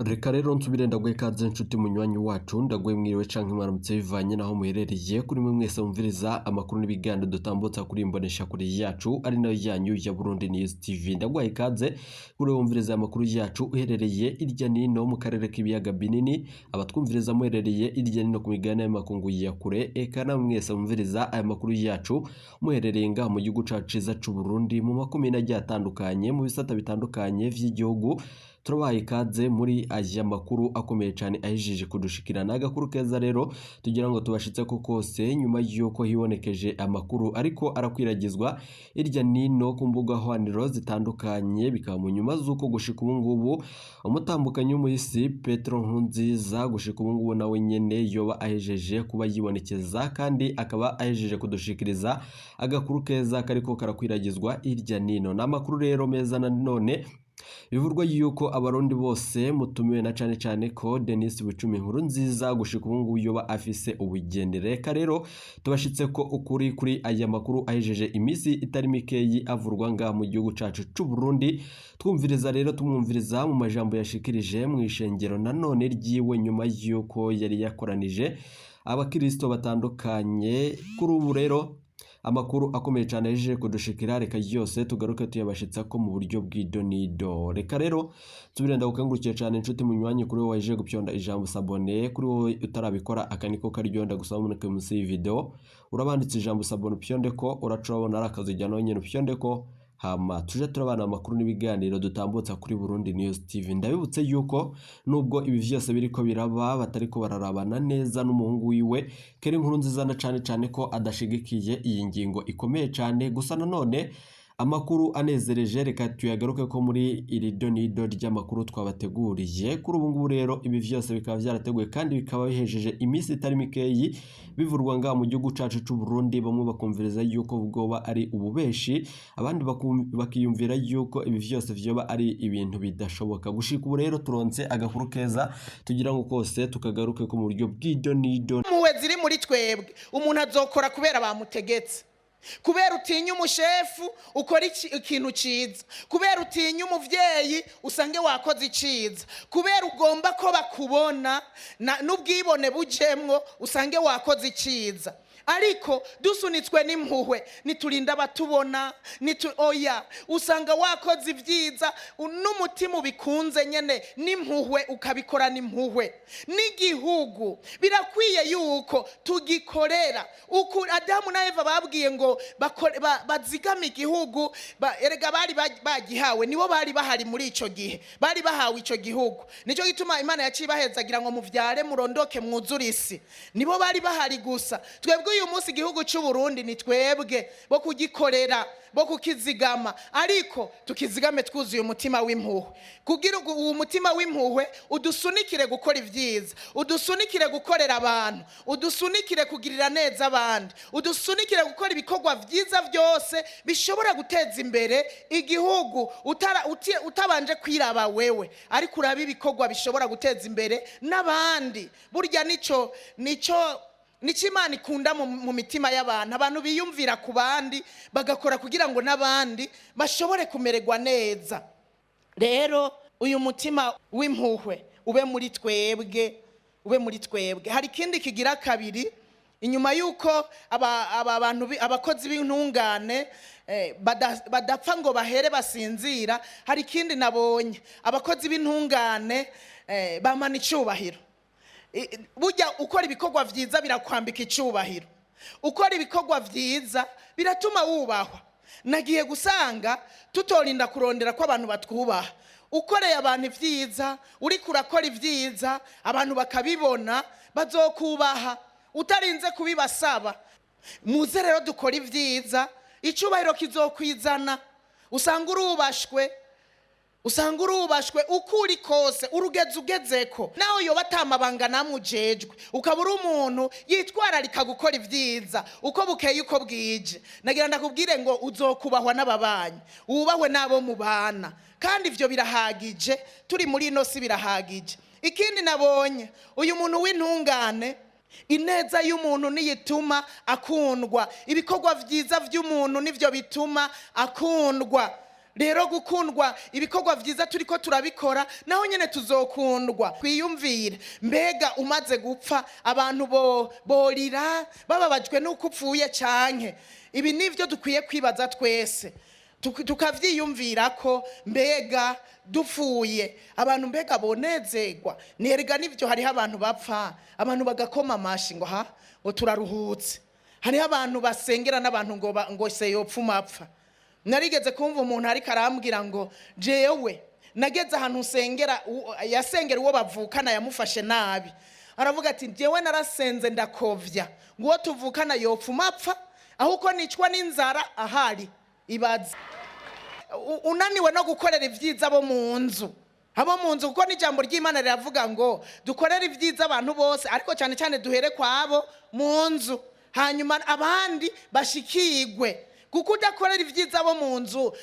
Reka rero nsubire ndaguhe ikaze nshuti munywanyi wacu ndaguhe mwiriwe canke mwaramutse bivanye naho muherereye kuri mwe mwese mumviriza amakuru n'ibiganiro dutambutsa kuri imbonesha kuri yacu ari nayo yanyu ya Burundi News TV. Ndaguhe ikaze kuri wumviriza amakuru yacu uherereye irya nino mu karere k'ibiyaga binini, abatwumviriza muherereye irya nino ku migabane y'amakungu ya kure, eka na mwese mumviriza aya makuru yacu muherereye ngaha mu gihugu cacu ciza c'u Burundi mu makomine agiye atandukanye mu bisata bitandukanye vy'igihugu. Turabaye ikaze muri aya makuru akomeye cyane ahijije kudushikirana. Agakuru keza rero tugira ngo tubashitse ko kose nyuma y'uko hibonekeje amakuru ariko arakwiragizwa irya nino ku mbuga hwaniro zitandukanye, bikaba mu nyuma z'uko gushika ubu ngubu umutambukanyi w'umuhisi Petro Nkurunziza gushika ubu ngubu nawe nyene yoba ahejeje kuba yibonekeza kandi akaba ahejeje kudushikiriza agakuru keza kariko karakwiragizwa irya nino. N'amakuru rero meza na none bivurwa yuko abarundi bose mutumiwe na cane ko Denise Bucumi Nkurunziza gushika ubu ngubu yoba afise ubugeni. Reka rero tubashitse ko ukuri kuri aya makuru ahejeje imisi itari mikeyi avurwa ngaha mu gihugu cacu c'u Burundi. Twumviriza rero tumwumviriza mu majambo yashikirije mu ishengero nanone ryiwe nyuma yuko yari yakoranije abakristo batandukanye. Kuri ubu rero amakuru akomeye cyane aje kudushikira, reka yose tugaruke tuyabashitsa ko mu buryo bw'idonido. Reka rero tubirenda gukangurukiye cyane inshuti munywanyi kuri wowe waje gupyonda ijambo sabone, kuri wowe utarabikora akaniko karyonda gusaba muneke munsi y'video urabanditse ijambo sabone upyonde ko uracurabona arakazijya no nyene upyonde ko hama tuje turabana amakuru n'ibiganiro dutambutsa kuri Burundi News TV. Ndabibutse yuko nubwo ibi vyose biriko biraba batariko bararabana neza n'umuhungu wiwe Nkurunziza na cane ko adashigikiye iyi ngingo ikomeye cyane, gusa nanone amakuru anezereje reka tuyagaruke ko muri iri donido ry'amakuru twabateguriye. Kuri ubu ngubu rero ibi vyose bikaba byarateguwe kandi bikaba bihejeje imisi itari mikeyi bivurwa ngaha mu gihugu cacu c'u Burundi. Bamwe bakumviriza yuko bwoba ari ububeshi, abandi bakiyumvira yuko ibi vyose vyoba ari ibintu bidashoboka. Gushika ubu rero turonse agakuru keza tugira ngo kose tukagaruke ko mu buryo bw'idonido. Muwe ziri muri twebwe umuntu azokora kubera bamutegetse, kubera utinya umushefu ukora ikintu ciza, kubera utinya umuvyeyi usange wakoze iciza, kubera ugomba ko bakubona n'ubwibone bujemwo usange wakoze iciza. Ariko dusunitswe n'impuhwe niturinda batubona oya usanga wakoze ivyiza n'umutima ubikunze nyene n'impuhwe ukabikora n'impuhwe. N'igihugu birakwiye yuko tugikorera uku Adamu na Eva babwiye ngo bazigame igihugu erega bari bagihawe, nibo bari bahari muri ico gihe, bari bahawe ico gihugu. Nico gituma Imana yacibahezagira ngo muvyare murondoke mwuzure isi, nibo bari bahari. Gusa twebwe uyu munsi igihugu cy'u Burundi ni twebwe bo kugikorera, bo kukizigama, ariko tukizigame twuzuye umutima w'impuhwe, kugira uwo mutima w'impuhwe udusunikire gukora ivyiza, udusunikire gukorera abantu, udusunikire kugirira neza abandi, udusunikire gukora ibikorwa vyiza vyose bishobora guteza imbere igihugu utabanje kwiraba wewe, ariko uraba ibikorwa bishobora guteza imbere n'abandi. Burya nico Imana ikunda mu mitima y'abantu, abantu biyumvira ku bandi bagakora kugira ngo n'abandi bashobore kumererwa neza. Rero uyu mutima w'impuhwe ube muri twebwe. Hari ikindi kigira kabiri, inyuma yuko abakozi b'intungane badapfa ngo bahere basinzira, hari ikindi nabonye, abakozi b'intungane bamana icubahiro. Burya ukora ibikorwa vyiza birakwambika icubahiro, ukora ibikorwa vyiza biratuma wubahwa. Nagiye gusanga tutorinda kurondera ko abantu batwubaha, ukoreye abantu ivyiza, uri kurakora ivyiza abantu bakabibona bazokubaha utarinze kubibasaba. Muze rero dukora ivyiza, icubahiro kizokwizana, usanga urubashwe ukuri kose urugeze ugezeko. Naho yoba atamabanga namujejwe ukaba uri umuntu yitwararika gukora ivyiza uko bukeye uko bwije, nagira ndakubwire ngo uzokubahwa n'ababanyi, ubahwe nabo mubana, kandi ivyo birahagije. Turi muri ino si birahagije. Ikindi nabonye, uyu muntu w'intungane ineza y'umuntu niyituma akundwa, ibikorwa vyiza vy'umuntu nivyo bituma akundwa. rero gukundwa ibikorwa vyiza turiko turabikora naho nyene tuzokundwa. Kwiyumvire mbega umaze gupfa abantu borira bababajwe nuko upfuye canke. Ibi nivyo dukwiye kwibaza twese tukavyiyumvira ko mbega dupfuye abantu mbega bonezerwa. Nerega nivyo hariho abantu bapfa abantu bagakoma amashi ngo ngo turaruhutse. Hariho abantu basengera n'abantu ngo se yopfuma apfa. Narigeze kumva umuntu ariko arambwira ngo jewe nageze ahantu yasengera uwo bavukana yamufashe nabi. Aravuga ati jewe narasenze ndakovya ngo tuvukana yopfuma apfa ahuko nicwa n'inzara ahari. Ibaze unaniwe no gukorera ivyiza abo mu nzu kuko n'ijambo ry'Imana riravuga ngo dukorera ivyiza abantu bose ariko cyane cyane duhere kwabo mu nzu hanyuma abandi bashikigwe. Kuko udakorera ivyiza abo mu nzu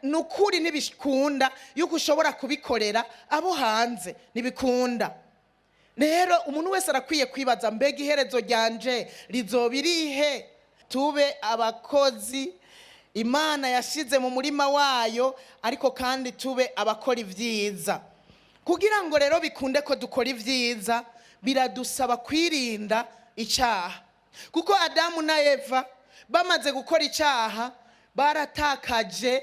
nukuri ntibikunda yuko ushobora kubikorera abo hanze ntibikunda. Rero umuntu wese arakwiye kwibaza mbega iherezo ryanje rizobirihe. Tube abakozi Imana yashize mu murima wayo ariko kandi tube abakora ivyiza. Kugira ngo rero bikunde ko dukora ivyiza biradusaba kwirinda icyaha. Kuko Adamu na Eva bamaze gukora icyaha baratakaje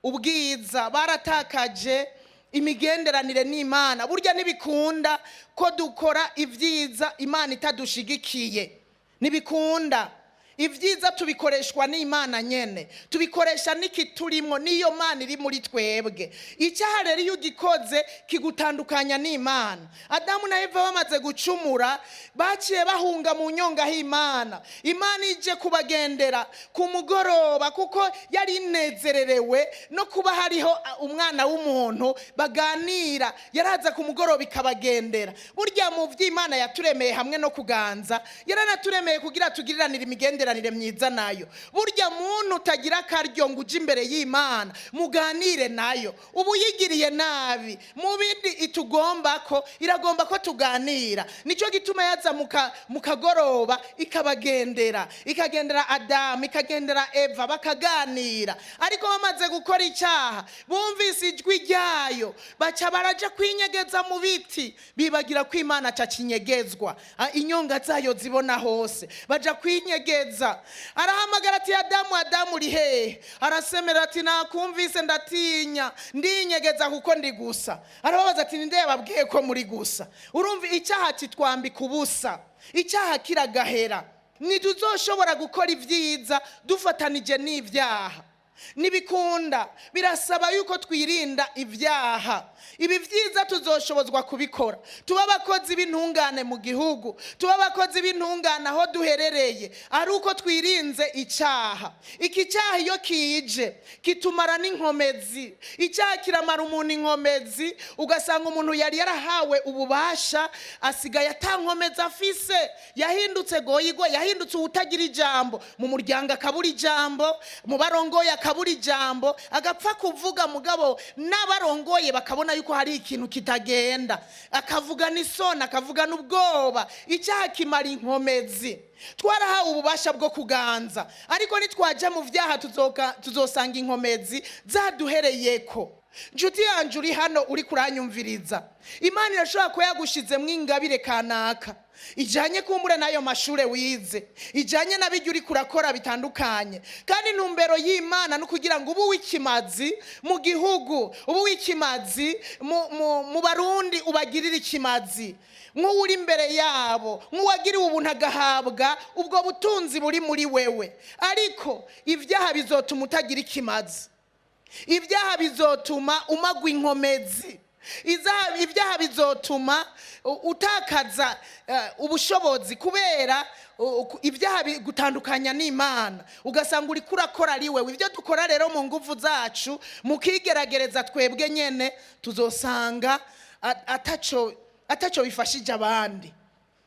ubwiza, baratakaje imigenderanire n'Imana. Burya ntibikunda ko dukora ivyiza Imana itadushigikiye. Ntibikunda. Ivyiza tubikoreshwa n'Imana nyene, tubikoresha n'ikiturimo niyo Mana iri muri twebwe. Icyaha rero iyo ugikoze kigutandukanya n'Imana. Adamu na Eva bamaze gucumura baciye bahunga mu nyonga h'Imana. Imana ije kubagendera ku mugoroba kuko yari inezererewe no kuba hariho umwana w'umuntu baganira. Yaraza ku mugoroba ikabagendera. Burya mu vy'Imana yaturemeye hamwe no kuganza yaranaturemeye kugira tugiriranire imigenderanire myiza nayo. Burya muntu utagira akaryo ngo uje imbere y'Imana muganire nayo ubu yigiriye nabi. Mu bindi itugomba ko iragomba ko tuganira. Nico gituma yaza mu kagoroba ikabagendera, ikagendera Adamu, ikagendera Eva bakaganira. Ariko bamaze gukora icyaha bumvise ijwi ryayo baca baraja kwinyegeza mu biti bibagira ko Imana cacinyegezwa inyonga zayo zibona hose baja kwinyegeza. Arahamagara ati Adamu, Adamu uri hehe? Arasemera ati nakumvise ndatinya ndinyegeza kuko ndi gusa. Arababaza ati ninde yababwiye ko muri gusa? Urumva icyaha kitwambika ubusa, icyaha kiragahera. Ntituzoshobora gukora ivyiza dufatanije n'ivyaha. Nibikunda birasaba yuko twirinda ivyaha. Ibi vyiza tuzoshobozwa kubikora. Tuba abakozi b'intungane mu gihugu, tuba abakozi b'intungane aho duherereye ari uko twirinze icyaha. Iki cyaha iyo kije kitumara n'inkomezi. Icyaha kiramara umuntu inkomezi ugasanga umuntu yari yarahawe ububasha asigaye atankomezi afise. Yahindutse goyigo, yahindutse utagira ijambo mu muryango, akabura ijambo mu barongoye, akabura ijambo agapfa kuvuga. Mugabo n'abarongoye bakabona yuko hari ikintu kitagenda, akavuga n'isoni, akavuga n'ubwoba. Icyaha kimara inkomezi. Twarahawe ububasha bwo kuganza ariko nitwaje mu vyaha tuzosanga inkomezi zaduhereyeko. Njuti yanje uri hano uri kuranyumviriza, Imana irashobora ko yagushizemwe ingabire kanaka ijanye kumbure nayo mashure wize, ijanye nabijya uri kurakora bitandukanye. Kandi intumbero y'Imana no kugira ngo ubu wikimazi mu gihugu, ubu wikimazi mu Barundi, ubagirira ikimazi nk'uri imbere yabo, nk'uwagiriwe ubuntu agahabwa ubwo butunzi buri muri wewe. Ariko ivyaha bizotuma utagira ikimazi, ivyaha bizotuma umagwa inkomezi, ibyaha bizotuma utakaza ubushobozi kubera ibyaha bigutandukanya n'Imana ugasanga uri kurakora ari wewe. Ibyo dukora rero mu nguvu zacu mukigeragereza twebwe nyene tuzosanga ataco bifashije abandi.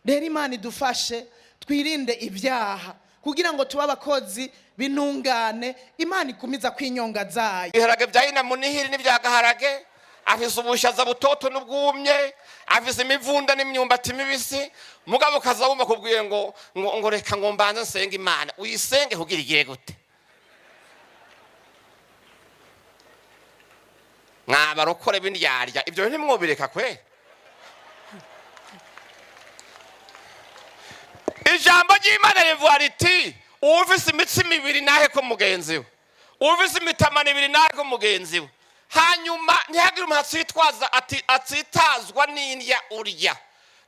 Rero Imana idufashe twirinde ibyaha kugira ngo tuba abakozi b'intungane, Imana ikumiza kwinyonga zayo. Ibiharage vyayina munihiri n'ivyagaharage, afise ubushaza butoto n'ubwumye, afise imivunda n'imyumbati mibisi. Mugabo kazabumba kubwiye ngo reka ngo mbanze nsenga Imana. Uyisenge kugira igiye gute? mwabarokore b'indyarya ibyo ntimwobireka kwe. Ijambo ry'Imana rivuga riti ufise imitsi mibiri nahe ko mugenzi we, ufise imitamana ibiri nahe ko mugenzi we. Hanyuma ntihagire umuntu atsitazwa n'indya urya.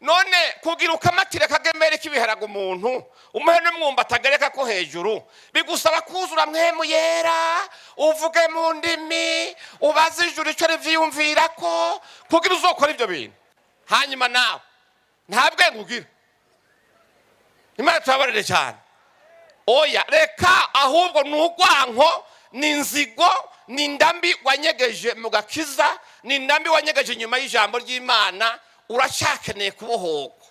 None kugira ukamatire kagemere k'ibiharaga umuntu umuhe n'umwumba atagereka ko hejuru bigusaba kuzura mpemu yera, uvuge mu ndimi, ubaze ijuru icyo rivyiyumvira ko kugira uzokora ibyo bintu. Hanyuma nawe nta bwenge ugira. Imana tubabarire cyane. Oya reka ahubwo n'urwanko n'inzigo n'indambi wanyegeje mu gakiza, n'indambi wanyegeje nyuma y'ijambo ry'Imana, uracyakeneye kubohorwa.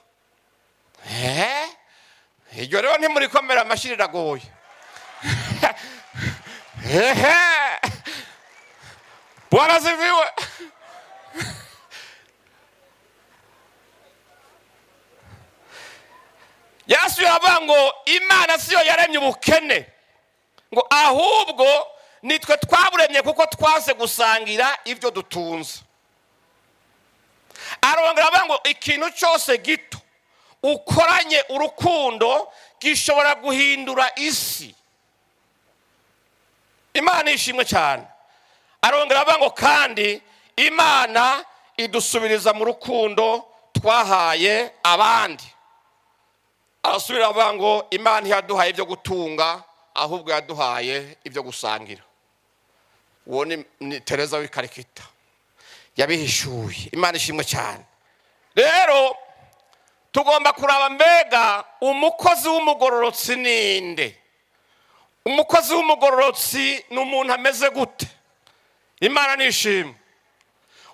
Iryo rero ntimurikomera amashyi riragoye. Bwana asifiwe. Yesu yavuga ngo Imana siyo yaremye ubukene, ngo ahubwo nitwe twaburemye kuko twaze gusangira ibyo dutunze. Arongera avuga ngo ikintu cyose gito ukoranye urukundo gishobora guhindura isi. Imana ishimwe cyane. Arongera avuga ngo kandi Imana idusubiriza mu rukundo twahaye abandi. Arasubira avuga ngo Imana ntiyaduhaye ibyo gutunga ahubwo yaduhaye ibyo gusangira. Uwo ni Tereza w'ikarikita yabihishuye. Imana ishimwe cyane. Rero tugomba kuraba mbega umukozi w'umugororotsi ninde? Umukozi w'umugororotsi ni umuntu ameze gute? Imana nishimwe.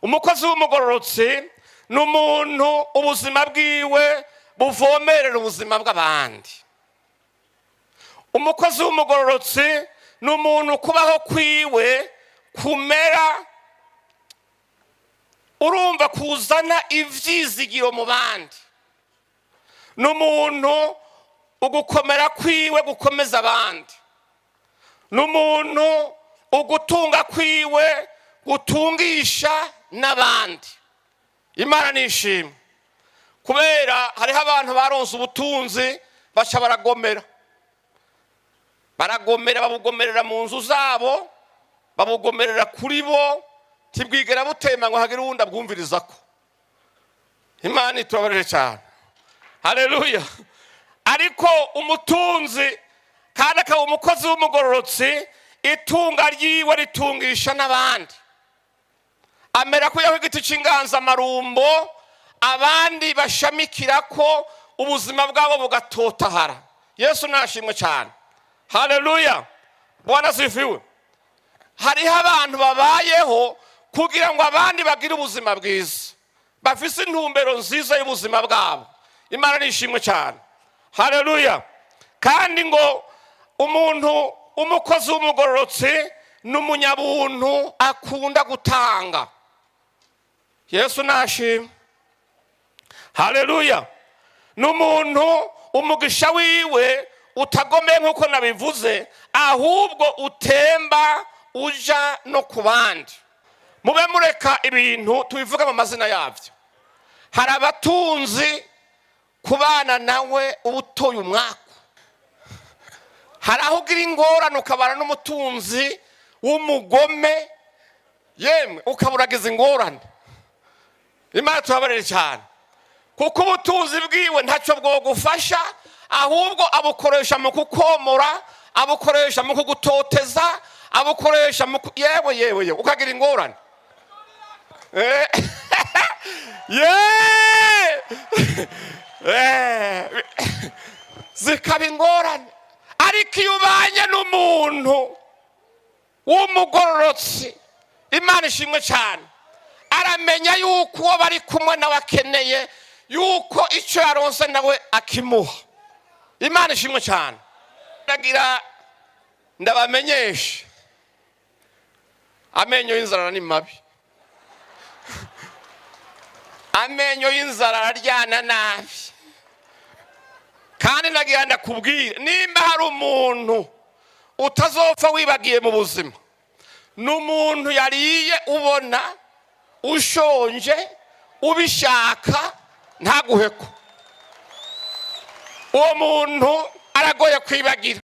Umukozi w'umugororotsi ni umuntu ubuzima bwiwe buvomerera ubuzima bw'abandi. Umukozi w'umugororotsi ni umuntu kubaho kwiwe kumera urumva kuzana ivyizigiro mu bandi. Ni umuntu ugukomera kwiwe gukomeza abandi. Ni umuntu ugutunga kwiwe gutungisha n'abandi. Imana nishimwe. Kubera hariho abantu baronse ubutunzi baca baragomera. Babugomerera mu nzu zabo, babugomerera kuri bo, tibwigera butema ngo hagire uwundi abwumvirizako. Imana itubabarire cyane. Haleluya. Ariko umutunzi kandi akaba umukozi w'umugororotsi, itunga ryiwe ritungisha n'abandi. Amera ko yaho igiti cy'inganzamarumbo abandi bashamikira ko ubuzima bwabo bugatotahara. Yesu nashimwe cyane. Haleluya. Bwana asifiwe. Hariho abantu babayeho kugira ngo abandi bagire ubuzima bwiza, bafise intumbero nziza y'ubuzima bwabo. Imana nishimwe cyane. Haleluya. Kandi ngo umuntu umukozi w'umugororotsi n'umunyabuntu akunda gutanga. Yesu nashimwe. Haleluya. N'umuntu umugisha wiwe utagomeye nkuko nabivuze, ahubwo utemba uja no kubandi. Mube mureka ibintu tubivuga mu mazina yavyo. Hari abatunzi kubana nawe ubutoye umwaka. Hari aho ugira ingorane ukabana n'umutunzi w'umugome, yemwe ukaburagiza ingorane. Imana tubabarire cyane. Kuko ubutunzi bwiwe ntacyo bwogufasha, ahubwo abukoresha mu kukomora, abukoresha mu kugutoteza, abukoresha mu yewe ukagira ingorane. Zikaba ingorane. Ariko iyo ubanye n'umuntu w'umugororotsi, Imana ishimwe cyane, aramenya yuko uwo bari kumwe nawe akeneye yuko icyo yaronse nawe akimuha. Imana ishimwe cyane. Ndagira ndabamenyesha amenyo y'inzara ni mabi. Amenyo y'inzara aryana nabi. Kandi ndagira ndakubwira nimba hari umuntu utazopfa wibagiye mu buzima, n'umuntu yariye ubona ushonje ubishaka ntaguheko uwo muntu aragoye kwibagira.